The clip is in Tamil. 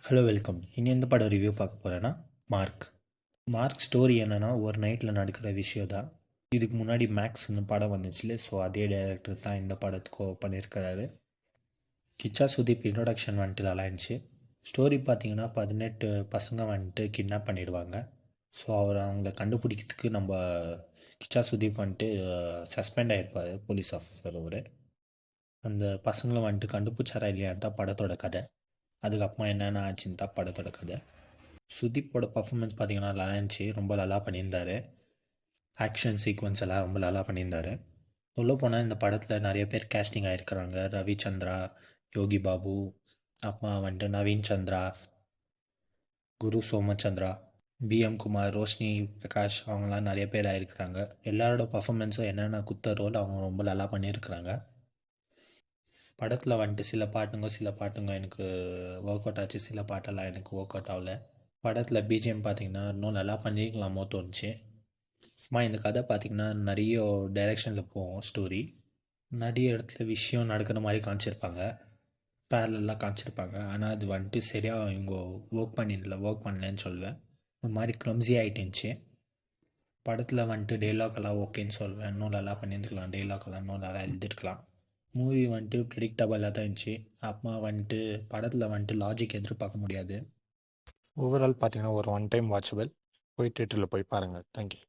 Hello welcome. இனி எந்த படம் ரிவ்யூ பார்க்க போகிறேன்னா மார்க். மார்க் ஸ்டோரி என்னென்னா ஒரு நைட்டில் நடக்கிற விஷயம் தான். இதுக்கு முன்னாடி மேக்ஸ்னு படம் வந்துச்சுல, ஸோ அதே டைரக்டர் தான் இந்த படத்துக்கு பண்ணியிருக்கிறாரு. கிச்சா சுதீப் இன்ட்ரொடக்ஷன் வந்துட்டு நல்லா இருந்துச்சு. ஸ்டோரி பார்த்தீங்கன்னா 18 பசங்க வந்துட்டு கிட்னாப் பண்ணிடுவாங்க. ஸோ அவங்கள கண்டுபிடிக்கிறதுக்கு நம்ம கிச்சா சுதீப் வந்துட்டு சஸ்பெண்ட் ஆகிருப்பார், போலீஸ் ஆஃபீஸர் அவர். அந்த பசங்களை வந்துட்டு கண்டுபிடிச்சாரா இல்லையான்னு தான் படத்தோட கதை. அதுக்கப்புறமா என்னென்ன ஆச்சுன்னு தான் படத்தோட கதை. சுதீப்போட பர்ஃபார்மன்ஸ் பார்த்தீங்கன்னா நல்லா இருந்துச்சு, ரொம்ப நல்லா பண்ணியிருந்தார். ஆக்ஷன் சீக்வன்ஸ் எல்லாம் ரொம்ப நல்லா பண்ணியிருந்தார். போனால் இந்த படத்தில் நிறைய பேர் கேஸ்டிங் ஆகிருக்கிறாங்க. ரவிச்சந்திரா, யோகி பாபு, அப்புறமா வந்துட்டு நவீன் சந்திரா, குரு சோமச்சந்திரா, பிஎம் குமார், ரோஷினி பிரகாஷ், அவங்களாம் நிறைய பேர் ஆகிருக்கிறாங்க. எல்லாரோட பர்ஃபார்மன்ஸும் என்னென்ன குத்த ரோல் அவங்க ரொம்ப நல்லா பண்ணியிருக்கிறாங்க. படத்தில் வந்துட்டு சில பாட்டுங்க எனக்கு ஒர்க் அவுட் ஆச்சு, சில பாட்டெல்லாம் எனக்கு ஒர்க் அவுட் ஆகலை. படத்தில் பிஜிஎம் பார்த்திங்கன்னா இன்னும் நல்லா பண்ணியிருக்கலாமோ தோணுச்சு. இந்த கதை பார்த்திங்கன்னா நிறைய டைரெக்ஷனில் போகும். ஸ்டோரி நிறைய இடத்துல விஷயம் நடக்கிற மாதிரி காமிச்சிருப்பாங்க, பேரலெல்லாம் காமிச்சிருப்பாங்க. ஆனால் அது வந்துட்டு சரியாக இவங்க ஒர்க் பண்ணலன்னு சொல்லுவேன். ஒரு மாதிரி க்ளம்ஸி ஆகிட்டுருந்துச்சு. படத்தில் வந்துட்டு டைலாக்கெல்லாம் ஓகேன்னு சொல்லுவேன். இன்னும் நல்லா பண்ணியிருந்துக்கலாம், டைலாக்கெல்லாம் இன்னும் நல்லா எழுதிருக்கலாம். மூவி வந்துட்டு ப்ரிடிக்டபுளாக தான் இருந்துச்சு. அப்புறமா வந்துட்டு படத்தில் வந்துட்டு லாஜிக் எதிர்பார்க்க முடியாது. ஓவரால் பார்த்தீங்கன்னா ஒரு ஒன் டைம் வாட்சபிள். போய் தேட்டரில் போய் பாருங்கள். தேங்க்யூ.